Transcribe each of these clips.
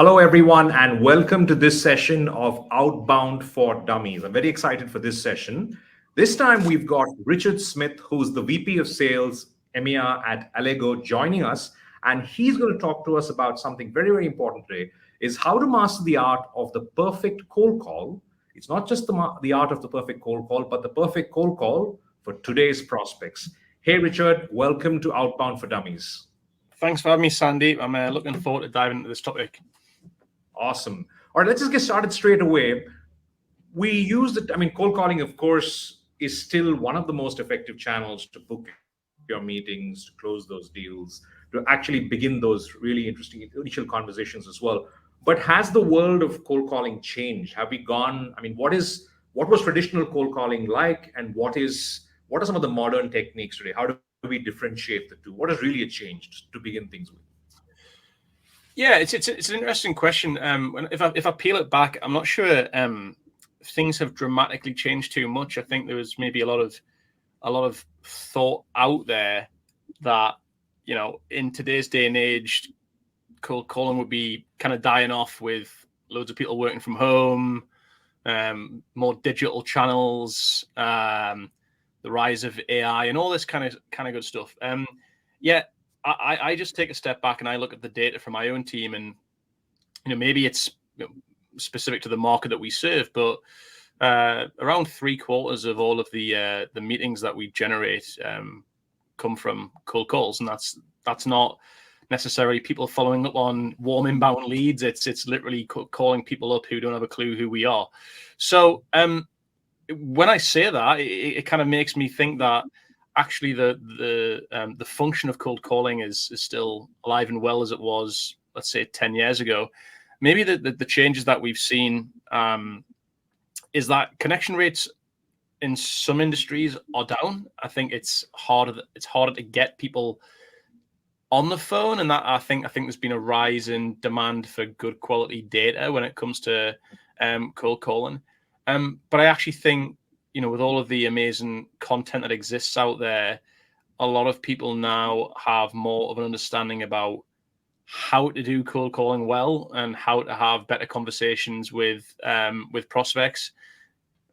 Hello, everyone, and welcome to this session of Outbound for Dummies. I'm very excited for this session. This time, we've got Richard Smith, who's the VP of Sales, EMEA at Allego, joining us, and he's going to talk to us about something very, very important today, is how to master the art of the perfect cold call. It's not just the art of the perfect cold call, but the perfect cold call for today's prospects. Hey, Richard, welcome to Outbound for Dummies. Thanks for having me, Sandeep. I'm looking forward to diving into this topic. Awesome. All right, let's just get started straight away. We use it. I mean, cold calling, of course, is still one of the most effective channels to book your meetings, to close those deals, to actually begin those really interesting initial conversations as well. But has the world of cold calling changed? Have we gone? I mean, what was traditional cold calling like, and what are some of the modern techniques today? How do we differentiate the two? What has really changed to begin things with? Yeah, it's an interesting question. If I peel it back, I'm not sure things have dramatically changed too much. I think there was maybe a lot of thought out there that, you know, in today's day and age, cold calling would be kind of dying off with loads of people working from home, more digital channels, the rise of AI, and all this kind of good stuff. I just take a step back and I look at the data from my own team, and maybe it's specific to the market that we serve, but around 3/4 of all of the meetings that we generate come from cold calls, and that's not necessarily people following up on warm inbound leads. It's literally calling people up who don't have a clue who we are. So when I say that, it kind of makes me think that actually the function of cold calling is still alive and well as it was, let's say, 10 years ago. Maybe the changes that we've seen is that connection rates in some industries are down. I think it's harder to get people on the phone, and that I think there's been a rise in demand for good quality data when it comes to cold calling. But I actually think, with all of the amazing content that exists out there, a lot of people now have more of an understanding about how to do cold calling well and how to have better conversations with prospects.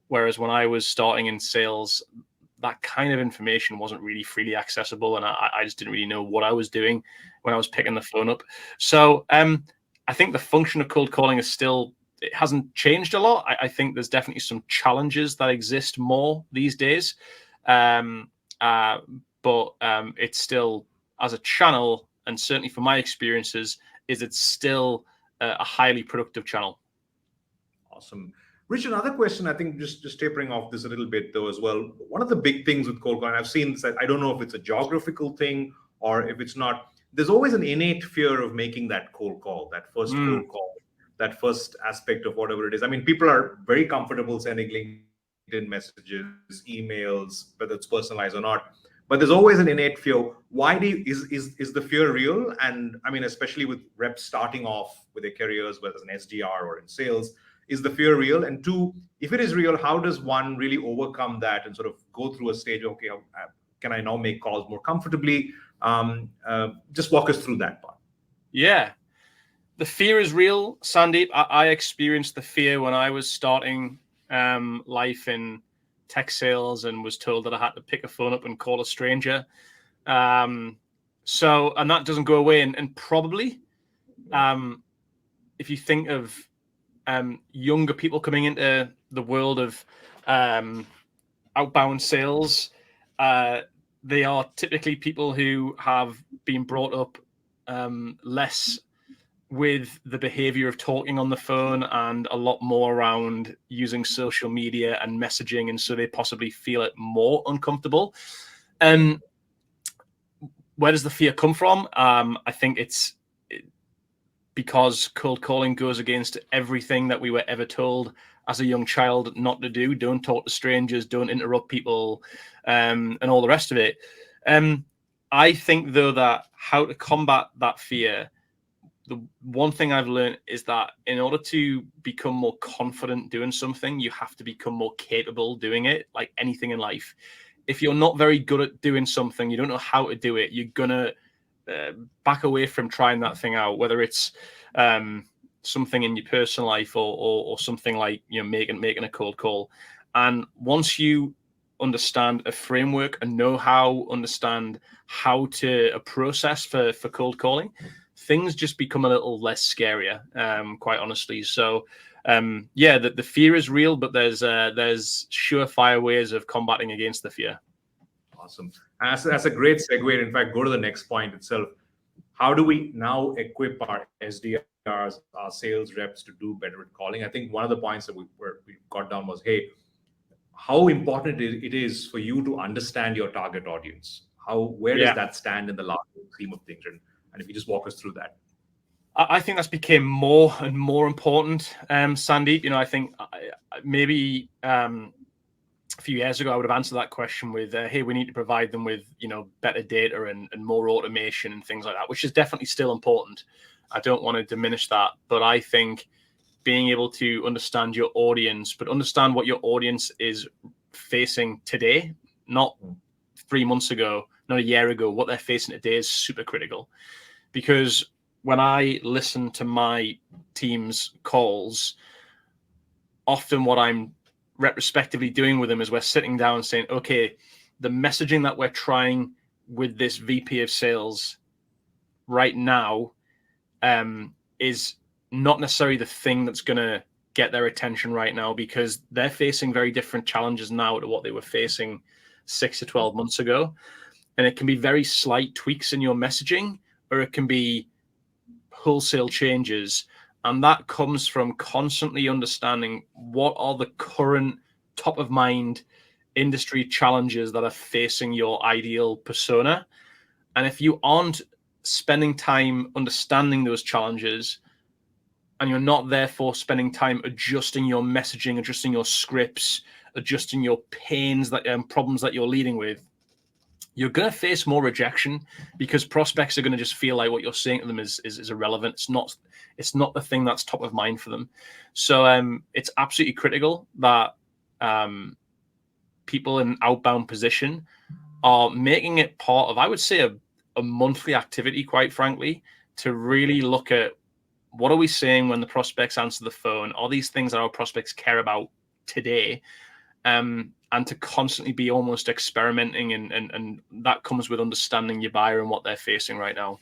Whereas when I was starting in sales, that kind of information wasn't really freely accessible, and I just didn't really know what I was doing when I was picking the phone up. So I think the function of cold calling is still, it hasn't changed a lot. I think there's definitely some challenges that exist more these days. But it's still, as a channel, and certainly from my experiences, it's still a highly productive channel. Awesome. Rich, another question, I think just tapering off this a little bit though as well. One of the big things with cold calling, I've seen this, I don't know if it's a geographical thing or if it's not, there's always an innate fear of making that cold call, that first cold call, that first aspect of whatever it is. I mean, people are very comfortable sending LinkedIn messages, emails, whether it's personalized or not. But there's always an innate fear. Why is the fear real? And I mean, especially with reps starting off with their careers, whether it's an SDR or in sales, is the fear real? And two, if it is real, how does one really overcome that and sort of go through a stage? Okay, can I now make calls more comfortably? Just walk us through that part. Yeah. The fear is real, Sandeep. I experienced the fear when I was starting life in tech sales and was told that I had to pick a phone up and call a stranger. And that doesn't go away. And probably, if you think of younger people coming into the world of outbound sales, they are typically people who have been brought up less with the behavior of talking on the phone and a lot more around using social media and messaging, and so they possibly feel it more uncomfortable. Where does the fear come from? I think it's because cold calling goes against everything that we were ever told as a young child not to do. Don't talk to strangers, don't interrupt people, and all the rest of it. I think, though, that how to combat that fear, the one thing I've learned is that in order to become more confident doing something, you have to become more capable doing it, like anything in life. If you're not very good at doing something, you don't know how to do it, you're going to back away from trying that thing out, whether it's something in your personal life or something like, you know, making a cold call. And once you understand a framework, a know-how, understand how to a process for cold calling, things just become a little less scarier, quite honestly. So yeah, the fear is real, but there's surefire ways of combating against the fear. Awesome. That's a great segue. In fact, go to the next point itself. How do we now equip our SDRs, our sales reps to do better at calling? I think one of the points that we got down was, hey, how important it is for you to understand your target audience. Where does that stand in the larger scheme of things? And if you just walk us through that. I think that's became more and more important, Sandeep. You know, I think maybe a few years ago I would have answered that question with, hey, we need to provide them with, you know, better data and more automation and things like that, which is definitely still important. I don't want to diminish that, but I think being able to understand your audience, but understand what your audience is facing today, not 3 months ago, not a year ago, what they're facing today is super critical. Because when I listen to my team's calls, often what I'm retrospectively doing with them is we're sitting down and saying, okay, the messaging that we're trying with this VP of sales right now is not necessarily the thing that's going to get their attention right now, because they're facing very different challenges now to what they were facing 6 to 12 months ago. And it can be very slight tweaks in your messaging, or it can be wholesale changes. And that comes from constantly understanding what are the current top of mind industry challenges that are facing your ideal persona. And if you aren't spending time understanding those challenges, and you're not therefore spending time adjusting your messaging, adjusting your scripts, adjusting your pains problems that you're leading with, you're going to face more rejection, because prospects are going to just feel like what you're saying to them is irrelevant. It's not the thing that's top of mind for them. So it's absolutely critical that people in outbound position are making it part of, I would say, a monthly activity, quite frankly, to really look at what are we saying when the prospects answer the phone? Are these things that our prospects care about today? And to constantly be almost experimenting, and that comes with understanding your buyer and what they're facing right now.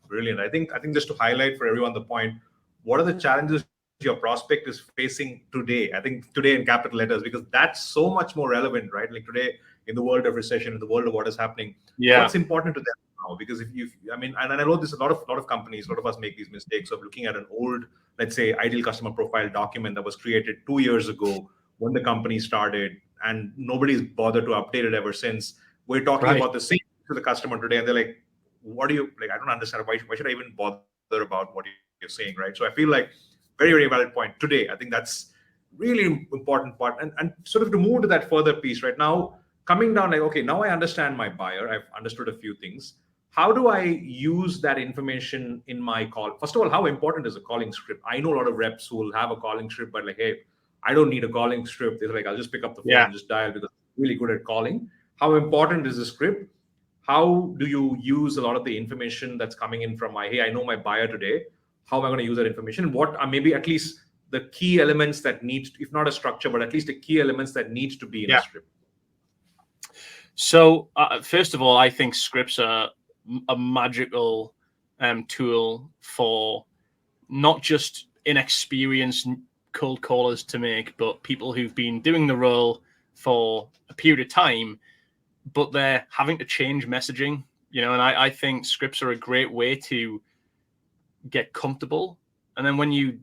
Brilliant. I think just to highlight for everyone the point, what are the challenges your prospect is facing today? I think today in capital letters, because that's so much more relevant, right? Like today in the world of recession, in the world of what is happening, what's important to them now? Because I mean, and I know this, a lot of companies, a lot of us make these mistakes of looking at an old, let's say, ideal customer profile document that was created 2 years ago when the company started, and nobody's bothered to update it ever since. We're talking about the same to the customer today, and they're like, what do you like? I don't understand. Why should I even bother about what you're saying, right? So I feel like very, very valid point today. I think that's really important part. And sort of to move to that further piece right now, coming down like, okay, now I understand my buyer. I've understood a few things. How do I use that information in my call? First of all, how important is a calling script? I know a lot of reps who will have a calling script, but like, hey, I don't need a calling script. They're like, I'll just pick up the phone and just dial because I'm really good at calling. How important is the script? How do you use a lot of the information that's coming in from hey, I know my buyer today. How am I going to use that information? What are maybe at least the key elements that need, if not a structure, but at least the key elements that need to be in a script? So first of all, I think scripts are a magical tool for not just inexperienced cold callers to make, but people who've been doing the role for a period of time, but they're having to change messaging, you know, and I think scripts are a great way to get comfortable. And then when you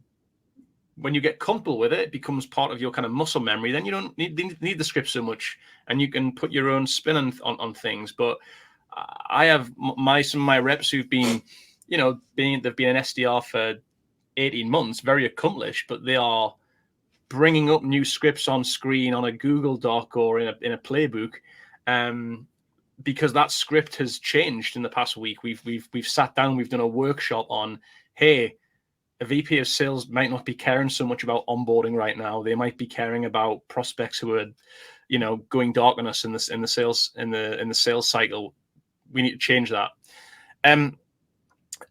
get comfortable with it, it becomes part of your kind of muscle memory. Then you don't need the script so much, and you can put your own spin on things. But I have some of my reps who've been, you know, they've been an SDR for 18 months, very accomplished, but they are bringing up new scripts on screen on a Google Doc or in a playbook, because that script has changed in the past week. We've sat down, we've done a workshop on, hey, a VP of sales might not be caring so much about onboarding right now. They might be caring about prospects who are, you know, going dark on us in the sales cycle. We need to change that.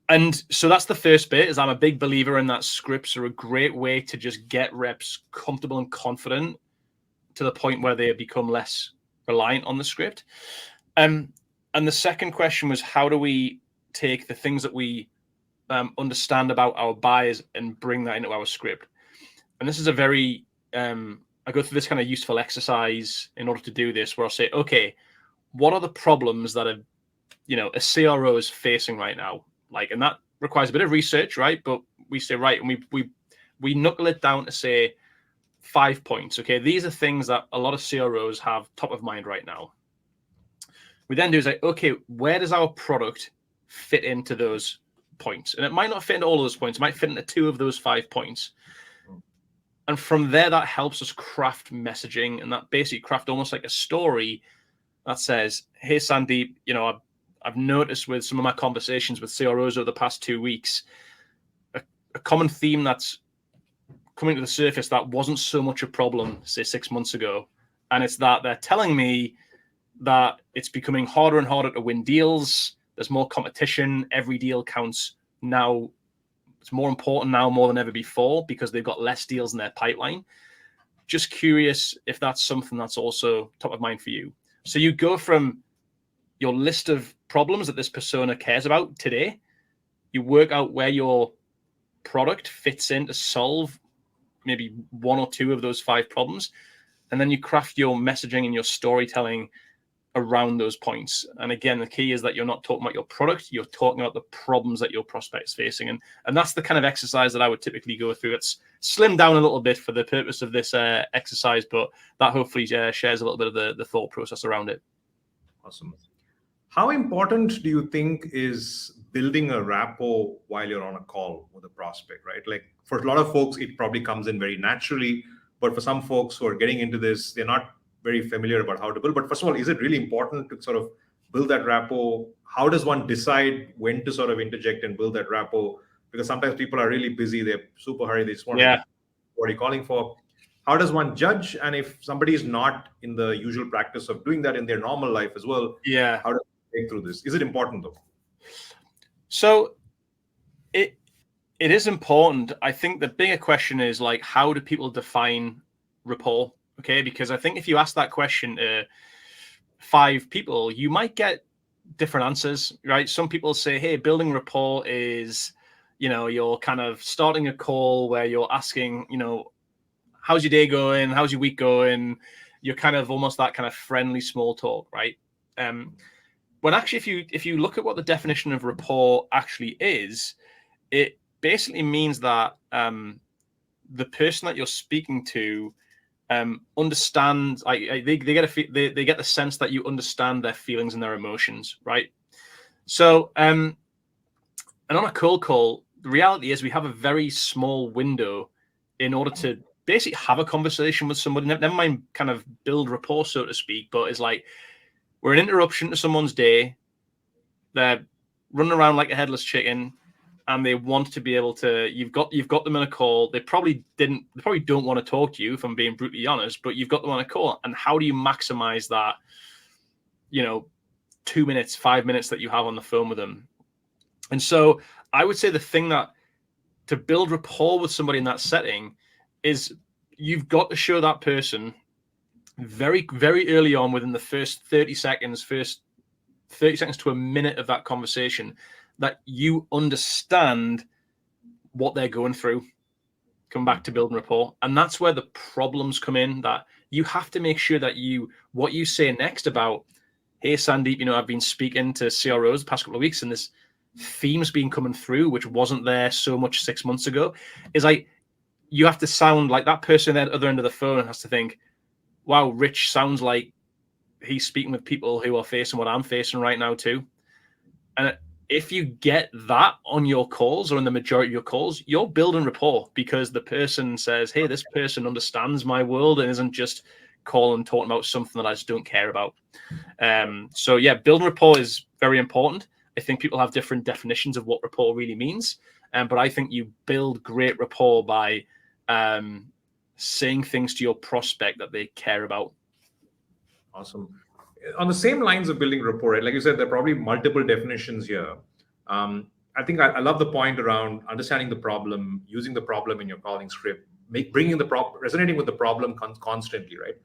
And so that's the first bit, is I'm a big believer in that scripts are a great way to just get reps comfortable and confident to the point where they become less reliant on the script. And the second question was, how do we take the things that we understand about our buyers and bring that into our script? And this is a very, I go through this kind of useful exercise in order to do this, where I'll say, okay, what are the problems that a CRO is facing right now? Like, and that requires a bit of research, right? But we say, right, and we knuckle it down to say 5 points. Okay, these are things that a lot of CROs have top of mind right now. We then do is like, okay, where does our product fit into those points? And it might not fit into all of those points. It might fit into 2 of those 5 points. And from there, that helps us craft messaging, and that basically craft almost like a story that says, hey, Sandeep, I've noticed with some of my conversations with CROs over the past 2 weeks, a common theme that's coming to the surface that wasn't so much a problem, say 6 months ago. And it's that they're telling me that it's becoming harder and harder to win deals. There's more competition. Every deal counts now. It's more important now more than ever before because they've got less deals in their pipeline. Just curious if that's something that's also top of mind for you. So you go from your list of problems that this persona cares about today, you work out where your product fits in to solve maybe 1 or 2 of those 5 problems, and then you craft your messaging and your storytelling around those points. And again, the key is that you're not talking about your product, you're talking about the problems that your prospect is facing. And that's the kind of exercise that I would typically go through. It's slimmed down a little bit for the purpose of this exercise, but that hopefully shares a little bit of the thought process around it. Awesome. How important do you think is building a rapport while you're on a call with a prospect, right? Like for a lot of folks, it probably comes in very naturally, but for some folks who are getting into this, they're not very familiar about how to build. But first of all, is it really important to sort of build that rapport? How does one decide when to sort of interject and build that rapport? Because sometimes people are really busy, they're super hurried, they just want to know what are you calling for. How does one judge? And if somebody is not in the usual practice of doing that in their normal life as well, how do they take through this? Is it important though? So it is important. I think the bigger question is like, how do people define rapport? Okay, because I think if you ask that question to 5 people, you might get different answers, right? Some people say, hey, building rapport is, you're kind of starting a call where you're asking, how's your day going? How's your week going? You're kind of almost that kind of friendly small talk, right? When actually, if you look at what the definition of rapport actually is, it basically means that the person that you're speaking to understand, they get the sense that you understand their feelings and their emotions, right? So and on a cold call, the reality is we have a very small window in order to basically have a conversation with somebody, never mind kind of build rapport, so to speak, but it's like we're an interruption to someone's day. They're running around like a headless chicken, and they want to be able to, you've got them in a call. They probably don't want to talk to you, if I'm being brutally honest, but you've got them on a call. And how do you maximize that, 2 minutes, 5 minutes that you have on the phone with them? And so I would say the thing that to build rapport with somebody in that setting is you've got to show that person very, very early on within the first 30 seconds to a minute of that conversation that you understand what they're going through. Come back to building rapport. And that's where the problems come in, that you have to make sure that what you say next about, hey, Sandeep, I've been speaking to CROs the past couple of weeks and this theme's been coming through, which wasn't there so much 6 months ago, is like, you have to sound like that person at the other end of the phone has to think, wow, Rich sounds like he's speaking with people who are facing what I'm facing right now too. And if you get that on your calls or in the majority of your calls, you're building rapport because the person says, hey, this person understands my world and isn't just calling talking about something that I just don't care about. So yeah, building rapport is very important. I think people have different definitions of what rapport really means. But I think you build great rapport by saying things to your prospect that they care about. Awesome. On the same lines of building rapport, right? Like you said, there are probably multiple definitions here. I think I love the point around understanding the problem, using the problem in your calling script, bringing the resonating with the problem constantly, right?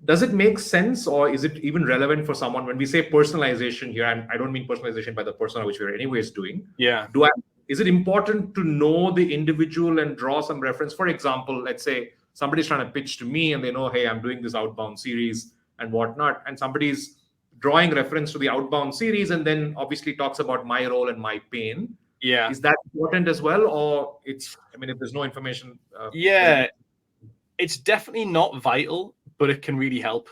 Does it make sense, or is it even relevant for someone when we say personalization here? And I don't mean personalization by the persona, which we're anyways doing. Yeah. Is it important to know the individual and draw some reference? For example, let's say somebody's trying to pitch to me and they know, hey, I'm doing this outbound series and whatnot, and somebody's drawing reference to the outbound series and then obviously talks about my role and my pain. Yeah. Is that important as well, or I mean, if there's no information? Yeah, it's definitely not vital, but it can really help,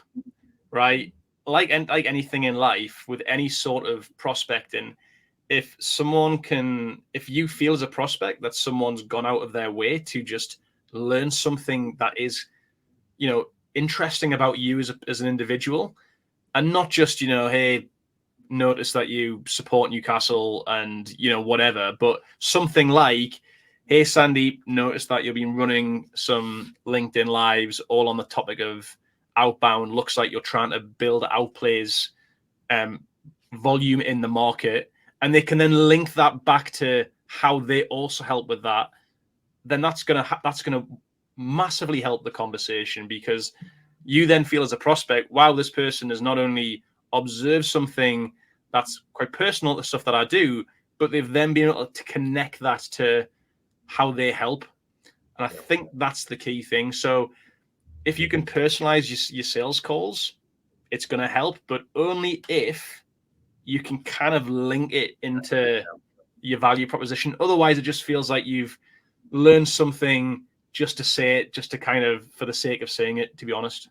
right? Like anything in life, with any sort of prospecting, if you feel as a prospect that someone's gone out of their way to just learn something that is, interesting about you as an individual, and not just, hey, notice that you support Newcastle and, whatever, but something like, hey, Sandy, notice that you've been running some LinkedIn lives all on the topic of outbound. Looks like you're trying to build Outplay's volume in the market. And they can then link that back to how they also help with that. Then that's gonna massively help the conversation, because you then feel as a prospect, wow, this person has not only observed something that's quite personal, the stuff that I do, but they've then been able to connect that to how they help. And I think that's the key thing. So if you can personalize your sales calls, it's going to help, but only if you can kind of link it into your value proposition. Otherwise, it just feels like you've learned something just to say it, just to kind of, for the sake of saying it, to be honest.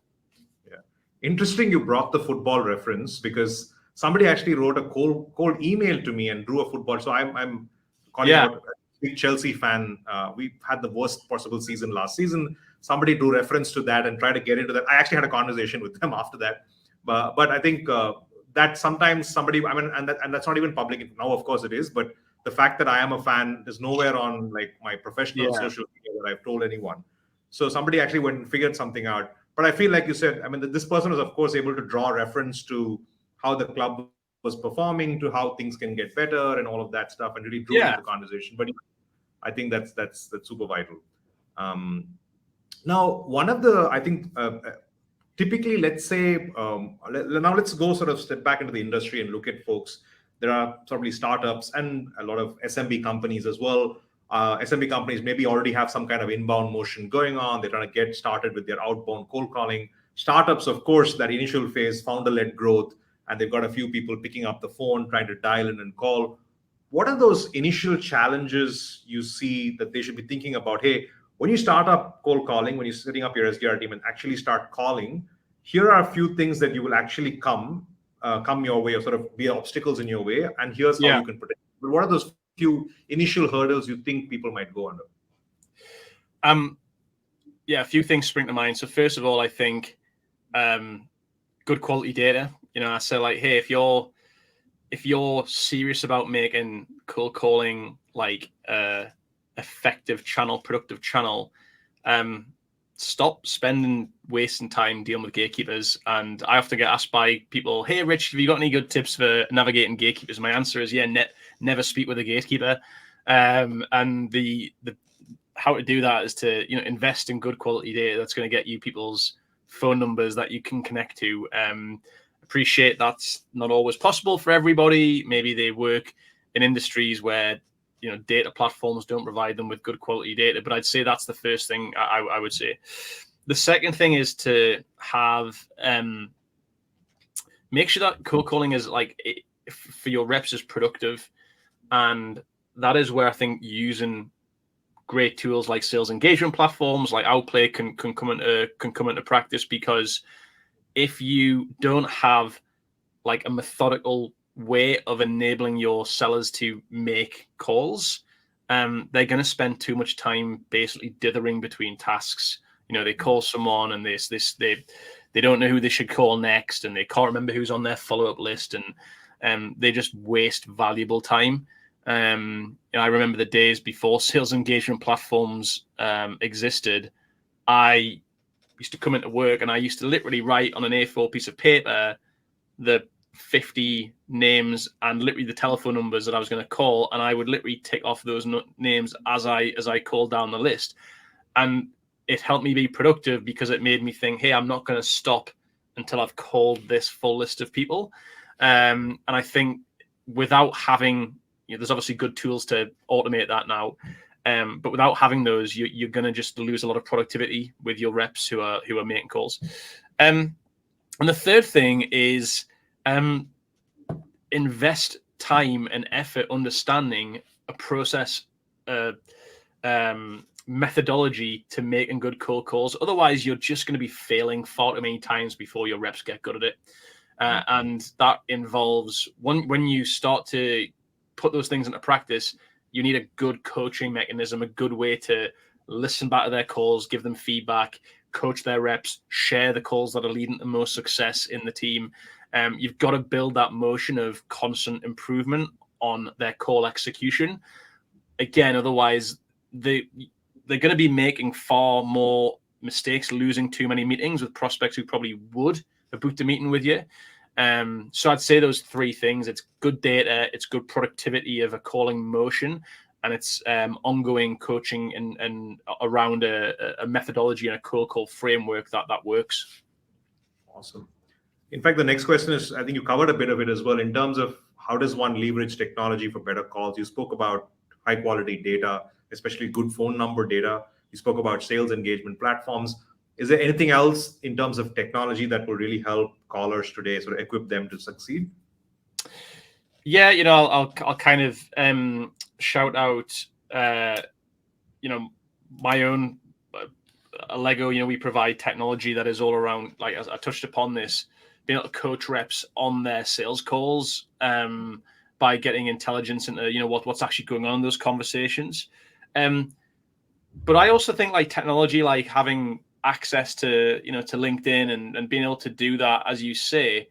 Yeah. Interesting you brought the football reference, because somebody actually wrote a cold email to me and drew a football. So I'm calling out a big Chelsea fan. We had the worst possible season last season. Somebody drew reference to that and tried to get into that. I actually had a conversation with them after that. But I think that sometimes somebody, I mean, and that's not even public now, of course it is, but the fact that I am a fan is nowhere on like my professional social media that I've told anyone. So somebody actually went and figured something out. But I feel like you said, I mean, this person was of course able to draw reference to how the club was performing, to how things can get better and all of that stuff, and really drew into the conversation. But I think that's super vital. Now, one of the, I think, typically, let's say, now let's go sort of step back into the industry and look at folks. There are probably startups and a lot of SMB companies as well. SMB companies maybe already have some kind of inbound motion going on. They're trying to get started with their outbound cold calling. Startups, of course, that initial phase, founder-led growth, and they've got a few people picking up the phone, trying to dial in and call. What are those initial challenges you see that they should be thinking about? Hey, when you start up cold calling, when you're setting up your SDR team and actually start calling, here are a few things that you will actually come your way, or sort of be obstacles in your way, and here's how you can protect. But what are those few initial hurdles you think people might go under? A few things spring to mind. So first of all, I think good quality data. I say like, hey, if you're serious about making cold calling like effective channel, productive channel, stop wasting time dealing with gatekeepers. And I often get asked by people, hey, Rich, have you got any good tips for navigating gatekeepers? My answer is, never speak with a gatekeeper. And the how to do that is to invest in good quality data that's going to get you people's phone numbers that you can connect to. Appreciate that's not always possible for everybody. Maybe they work in industries where data platforms don't provide them with good quality data, but I'd say that's the first thing I would say. The second thing is to have make sure that cold calling is for your reps is productive, and that is where I think using great tools like sales engagement platforms like Outplay can come into practice, because if you don't have like a methodical way of enabling your sellers to make calls, they're going to spend too much time basically dithering between tasks. They call someone and they don't know who they should call next, and they can't remember who's on their follow-up list, and they just waste valuable time. I remember the days before sales engagement platforms existed. I used to come into work and I used to literally write on an A4 piece of paper the 50 names and literally the telephone numbers that I was going to call, and I would literally tick off those names as I called down the list. And it helped me be productive because it made me think, hey, I'm not going to stop until I've called this full list of people. And I think without having, there's obviously good tools to automate that now, but without having those, you're going to just lose a lot of productivity with your reps who are making calls. And the third thing is invest time and effort understanding a process, methodology to making good cold calls. Otherwise, you're just going to be failing far too many times before your reps get good at it. And that involves when you start to put those things into practice, you need a good coaching mechanism, a good way to listen back to their calls, give them feedback, coach their reps, share the calls that are leading to most success in the team. You've got to build that motion of constant improvement on their call execution. Again, otherwise, they're going to be making far more mistakes, losing too many meetings with prospects who probably would have booked a meeting with you. So I'd say those three things: it's good data, it's good productivity of a calling motion, and it's ongoing coaching and around a methodology and a cold call framework that works. Awesome. In fact, the next question is, I think you covered a bit of it as well in terms of how does one leverage technology for better calls. You spoke about high quality data, especially good phone number data. You spoke about sales engagement platforms. Is there anything else in terms of technology that will really help callers today, sort of equip them to succeed? Yeah, I'll kind of shout out, my own Allego. We provide technology that is all around, like as I touched upon this, being able to coach reps on their sales calls by getting intelligence into, what's actually going on in those conversations. But I also think like technology, like having access to, to LinkedIn and being able to do that, as you say,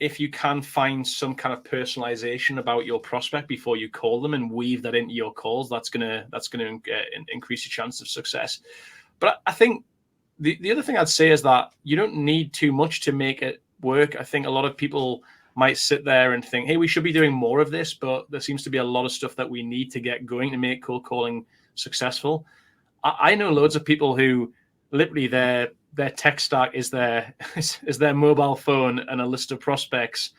if you can find some kind of personalization about your prospect before you call them and weave that into your calls, that's gonna increase your chance of success. But I think the other thing I'd say is that you don't need too much to make it work. I think a lot of people might sit there and think, hey, we should be doing more of this, but there seems to be a lot of stuff that we need to get going to make cold calling successful. I know loads of people who literally their tech stack is their mobile phone and a list of prospects,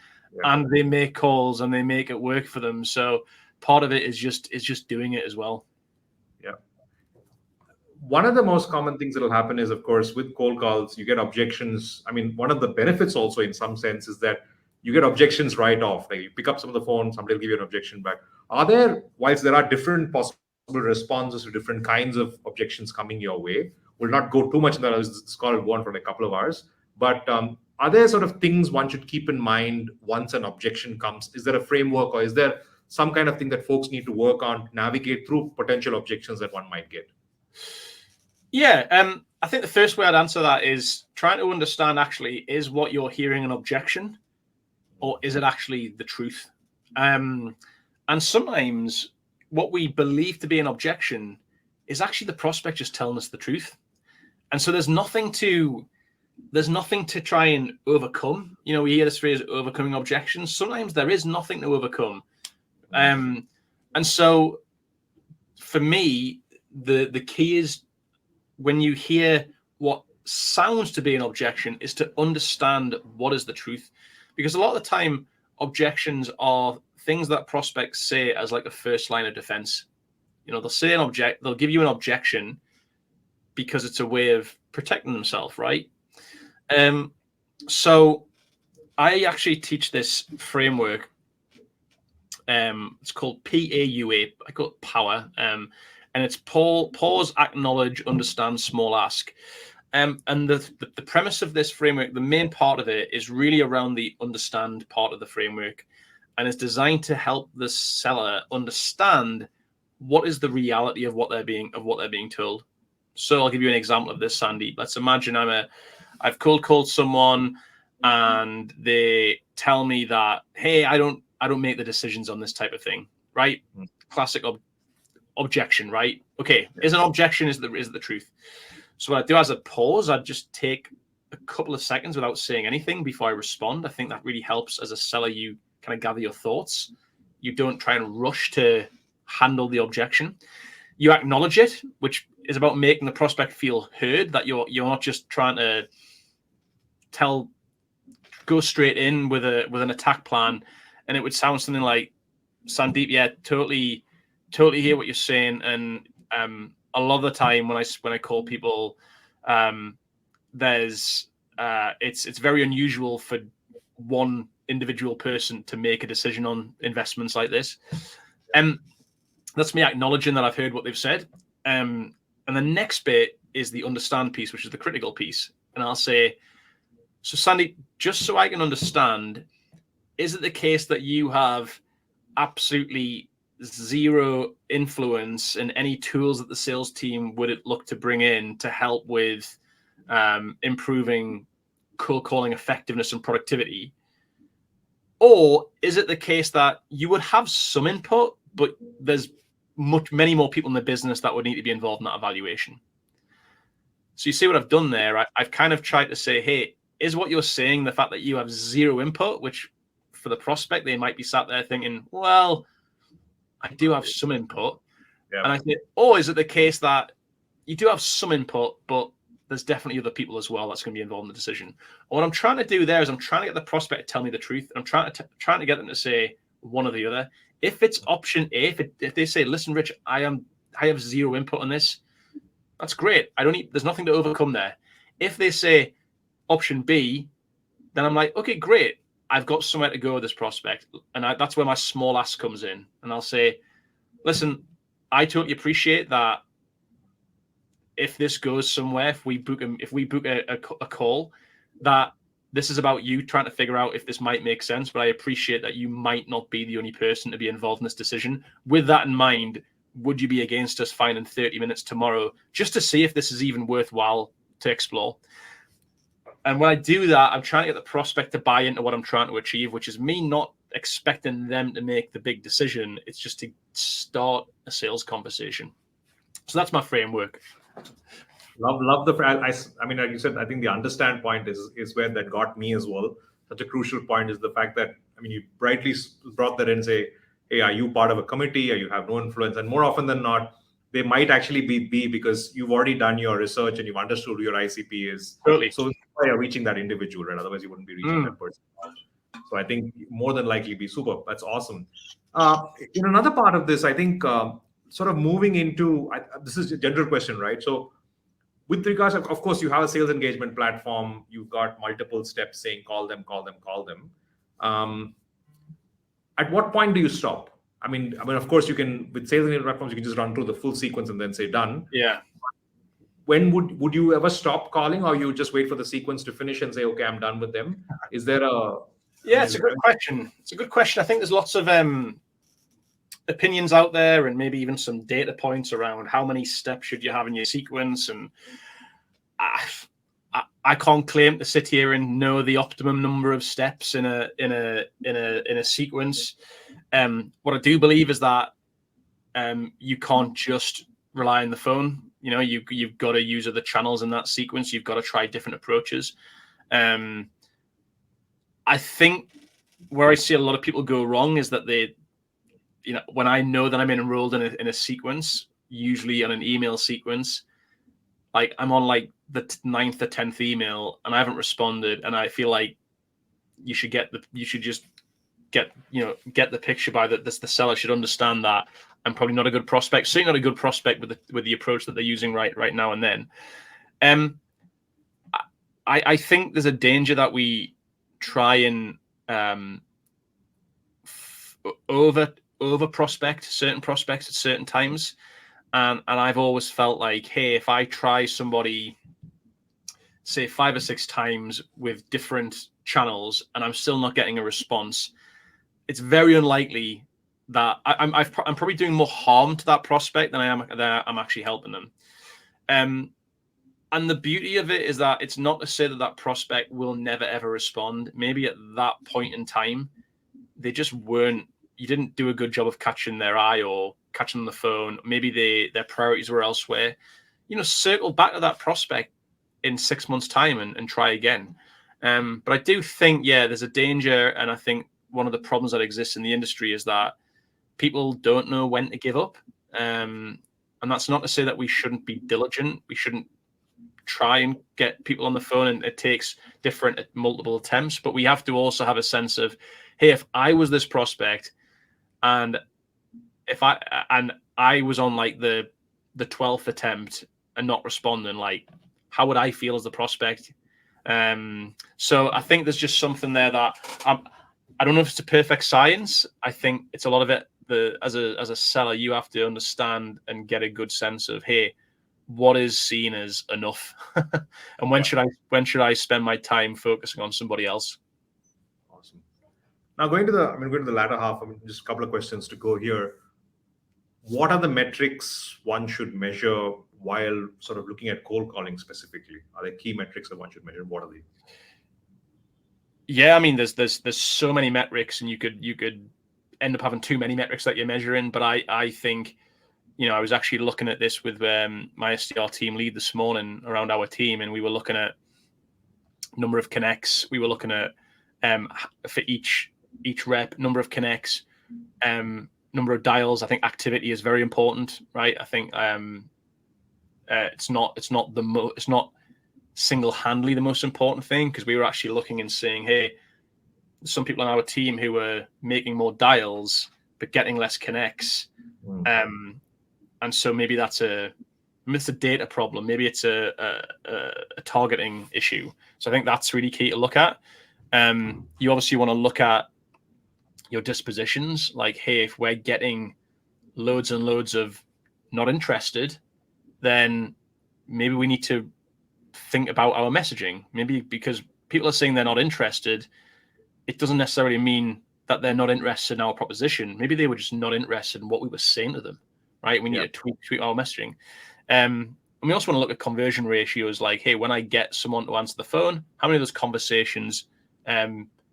and they make calls and they make it work for them. So part of it is just doing it as well. Yeah. One of the most common things that will happen is, of course, with cold calls, you get objections. I mean, one of the benefits also in some sense is that you get objections right off. Like you pick up some of the phone, somebody will give you an objection back. Whilst there are different possible responses to different kinds of objections coming your way, we'll not go too much in that. This call will go on for like a couple of hours. But are there sort of things one should keep in mind once an objection comes? Is there a framework or is there some kind of thing that folks need to work on to navigate through potential objections that one might get? Yeah, I think the first way I'd answer that is trying to understand actually, is what you're hearing an objection or is it actually the truth? And sometimes what we believe to be an objection is actually the prospect just telling us the truth. And so there's nothing to try and overcome. We hear this phrase, overcoming objections. Sometimes there is nothing to overcome. And so for me, the key is when you hear what sounds to be an objection is to understand what is the truth. Because a lot of the time, objections are things that prospects say as like a first line of defense. They'll say they'll give you an objection because it's a way of protecting themselves, right? So I actually teach this framework. It's called PAUA. I call it POWER. And it's pause, acknowledge, understand, small ask. And the premise of this framework, the main part of it is really around the understand part of the framework, and it's designed to help the seller understand what is the reality of what they're being told. So I'll give you an example of this, Sandy. Let's imagine I've cold called someone and they tell me that, hey, I don't make the decisions on this type of thing, right? Classic objection, right? Okay, is an objection is the truth. So what I do as a pause, I'd just take a couple of seconds without saying anything before I respond. I think that really helps as a seller. You kind of gather your thoughts. You don't try and rush to handle the objection. You acknowledge it, which is about making the prospect feel heard, that you're not just trying to go straight in with an attack plan. And it would sound something like, Sandeep, yeah, totally hear what you're saying. And a lot of the time when I call people, it's very unusual for one individual person to make a decision on investments like this. That's me acknowledging that I've heard what they've said. And the next bit is the understand piece, which is the critical piece. And I'll say, so Sandy, just so I can understand, is it the case that you have absolutely zero influence in any tools that the sales team would look to bring in to help with improving cold calling effectiveness and productivity? Or is it the case that you would have some input, but there's many more people in the business that would need to be involved in that evaluation? So you see what I've done there? I've kind of tried to say, hey, is what you're saying the fact that you have zero input, which for the prospect, they might be sat there thinking, well, I do have some input. Yeah. And I think, or is it the case that you do have some input, but there's definitely other people as well that's going to be involved in the decision? And what I'm trying to do there is I'm trying to get the prospect to tell me the truth. And I'm trying to get them to say one or the other. If it's option A, if they say, listen, Rich, I have zero input on this, that's great. There's nothing to overcome there. If they say option B, then I'm like, okay, great. I've got somewhere to go with this prospect. And that's where my small ask comes in. And I'll say, listen, I totally appreciate that if this goes somewhere, if we book a call, that this is about you trying to figure out if this might make sense, but I appreciate that you might not be the only person to be involved in this decision. With that in mind, would you be against us finding 30 minutes tomorrow just to see if this is even worthwhile to explore? And when I do that, I'm trying to get the prospect to buy into what I'm trying to achieve, which is me not expecting them to make the big decision. It's just to start a sales conversation. So that's my framework. Love the. I mean, like you said, I think the understand point is where that got me as well. Such a crucial point is the fact that, I mean, you brightly brought that in and say, hey, are you part of a committee, or you have no influence? And more often than not, they might actually be B, because you've already done your research and you've understood who your ICP is. Totally. So that's why you're reaching that individual, right? Otherwise, you wouldn't be reaching that person. So I think more than likely be super. That's awesome. In another part of this, I think sort of moving into, this is a general question, right? So with regards, of course, you have a sales engagement platform. You've got multiple steps saying call them. At what point do you stop? I mean, of course, you can, with sales engagement platforms, you can just run through the full sequence and then say done. Yeah. When would you ever stop calling, or you just wait for the sequence to finish and say, okay, I'm done with them? Is there a... Yeah, it's a good question. It's a good question. I think there's lots of opinions out there, and maybe even some data points around how many steps should you have in your sequence. And I can't claim to sit here and know the optimum number of steps in a sequence. What I do believe is that you can't just rely on the phone. You know, you've got to use other channels in that sequence. You've got to try different approaches. I think where I see a lot of people go wrong is that they, you know, when I know that I'm enrolled in a sequence, usually on an email sequence, like I'm on like the 9th or 10th email and I haven't responded, and I feel like you should just get the picture by that. The seller should understand that I'm probably not a good prospect, certainly not a good prospect with the approach that they're using right now and then. I think there's a danger that we try and over prospect certain prospects at certain times, and I've always felt like, hey, if I try somebody, say 5 or 6 times with different channels and I'm still not getting a response, it's very unlikely that I'm probably doing more harm to that prospect than I'm actually helping them. And the beauty of it is that it's not to say that prospect will never, ever respond. Maybe at that point in time, they just weren't, you didn't do a good job of catching their eye or catching the phone. Maybe their priorities were elsewhere. You know, circle back to that prospect in 6 months' time and try again. But I do think, there's a danger, and I think one of the problems that exists in the industry is that people don't know when to give up. And that's not to say that we shouldn't be diligent. We shouldn't try and get people on the phone, and it takes multiple attempts. But we have to also have a sense of, hey, if I was this prospect, and if I was on like the 12th attempt and not responding, like, how would I feel as the prospect? So I think there's just something there that I don't know if it's a perfect science. I think it's a lot of it. As a seller, you have to understand and get a good sense of, hey, what is seen as enough, and when should I spend my time focusing on somebody else? Awesome. Now going to the latter half. Just a couple of questions to go here. What are the metrics one should measure while sort of looking at cold calling specifically? Are there key metrics that one should measure? What are they? Yeah, I mean, there's so many metrics, and you could end up having too many metrics that you're measuring. But I think, I was actually looking at this with my SDR team lead this morning around our team, and we were looking at number of connects. We were looking at for each rep, number of connects, number of dials. I think activity is very important, right? I think it's not single-handedly the most important thing, because we were actually looking and saying, hey, some people on our team who were making more dials but getting less connects. And so maybe it's a data problem. Maybe it's a targeting issue. So I think that's really key to look at. You obviously want to look at your dispositions. Like, hey, if we're getting loads and loads of not interested, then maybe we need to think about our messaging. Maybe because people are saying they're not interested, it doesn't necessarily mean that they're not interested in our proposition. Maybe they were just not interested in what we were saying to them, right? We need to tweak our messaging. And we also want to look at conversion ratios. Like, hey, when I get someone to answer the phone, how many of those conversations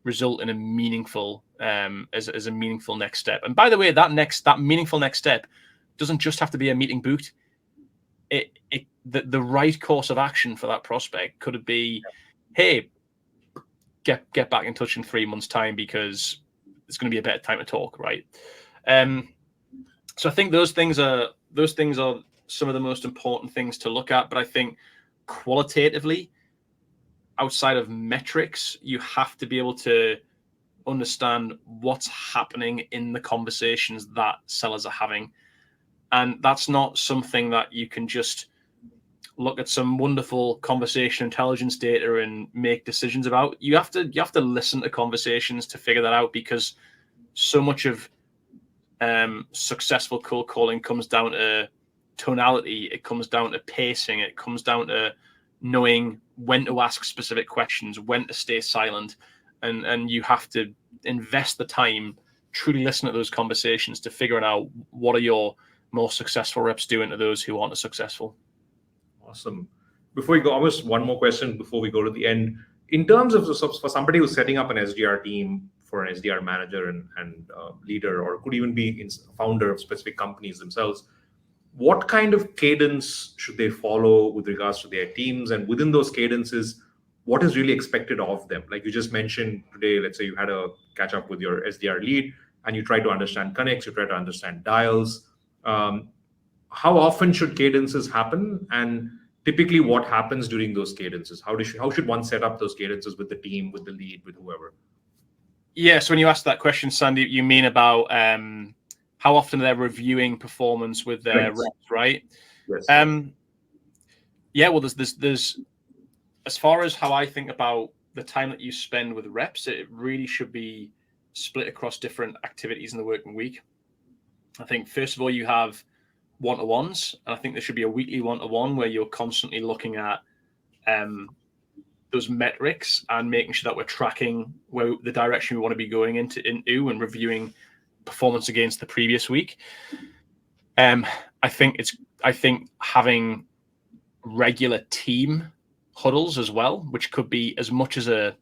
result in a meaningful as a meaningful next step? And by the way, that meaningful next step doesn't just have to be a meeting booked. The right course of action for that prospect could be, hey, get back in touch in 3 months' time, because it's going to be a better time to talk, right? So I think those things are some of the most important things to look at. But I think qualitatively, outside of metrics, you have to be able to understand what's happening in the conversations that sellers are having. And that's not something that you can just look at some wonderful conversation intelligence data and make decisions about. You have to listen to conversations to figure that out, because so much of successful cold calling comes down to tonality. It comes down to pacing. It comes down to knowing when to ask specific questions, when to stay silent, and you have to invest the time, truly listen to those conversations to figure out what are your more successful reps doing to those who aren't as successful. Awesome. Before we go, almost one more question before we go to the end. In terms of for somebody who's setting up an SDR team, for an SDR manager and leader, or could even be founder of specific companies themselves, what kind of cadence should they follow with regards to their teams? And within those cadences, what is really expected of them? Like you just mentioned today, let's say you had a catch up with your SDR lead and you try to understand connects, you try to understand dials. How often should cadences happen? And typically what happens during those cadences? How should one set up those cadences with the team, with the lead, with whoever? Yeah, so when you ask that question, Sandy, you mean about how often they're reviewing performance with their reps, right? Yes. Yeah, well, there's as far as how I think about the time that you spend with reps, it really should be split across different activities in the working week. I think, first of all, you have one-to-ones, and I think there should be a weekly one-to-one where you're constantly looking at those metrics and making sure that we're tracking where the direction we want to be going into and reviewing performance against the previous week. I think having regular team huddles as well, which could be as much as a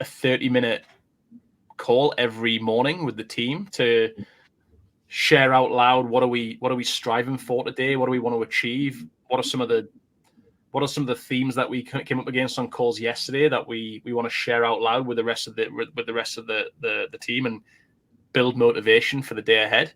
30-minute call every morning with the team to share out loud what are we striving for today, what do we want to achieve, what are some of the what are some of the themes that we came up against on calls yesterday that we want to share out loud with the rest of the team and build motivation for the day ahead.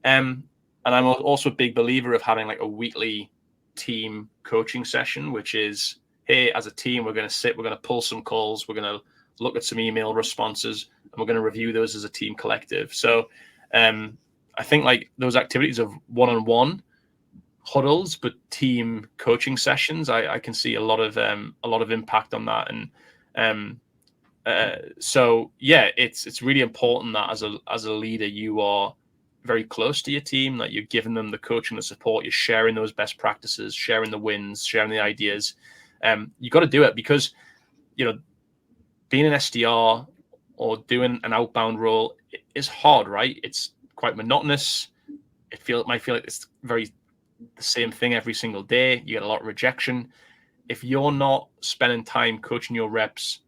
And I'm also a big believer of having like a weekly team coaching session, which is, hey, as a team, we're going to pull some calls, we're going to look at some email responses, and we're going to review those as a team collective. So I think like those activities of one-on-one huddles, but team coaching sessions, I can see a lot of impact on that. And so yeah, it's really important that as a leader, you are very close to your team, that you're giving them the coaching, the support, you're sharing those best practices, sharing the wins, sharing the ideas. You got to do it because, being an SDR or doing an outbound role is hard, right? It's quite monotonous. Might feel like it's very the same thing every single day. You get a lot of rejection. If you're not spending time coaching your reps,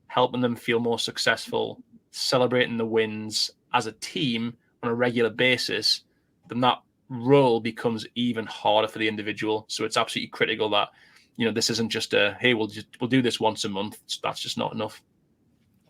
helping them feel more successful, celebrating the wins as a team on a regular basis, then that role becomes even harder for the individual. So it's absolutely critical that, this isn't just hey, we'll do this once a month. That's just not enough.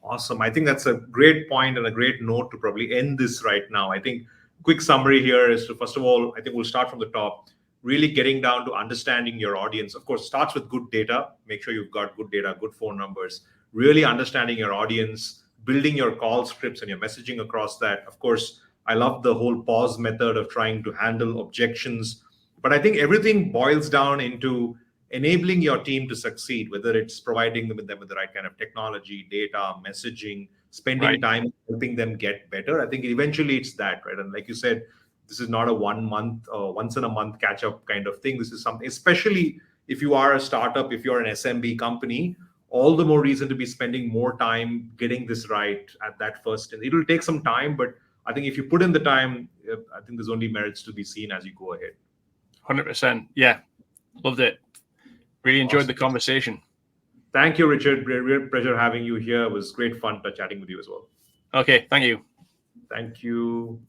Awesome. I think that's a great point and a great note to probably end this right now. I think quick summary here is to, first of all, I think we'll start from the top, really getting down to understanding your audience. Of course, starts with good data. Make sure you've got good data, good phone numbers, really understanding your audience, building your call scripts and your messaging across that. Of course, I love the whole pause method of trying to handle objections. But I think everything boils down into enabling your team to succeed, whether it's providing them with the right kind of technology, data, messaging, spending time helping them get better. I think eventually it's that, right? And like you said, this is not a 1 month or once in a month catch up kind of thing. This is something, especially if you are a startup, if you're an SMB company, all the more reason to be spending more time getting this right at that first. And it will take some time, but I think if you put in the time, I think there's only merits to be seen as you go ahead. 100%. Yeah. Loved it. Really enjoyed the conversation. Thank you, Richard. Real pleasure having you here. It was great fun chatting with you as well. Okay. Thank you. Thank you.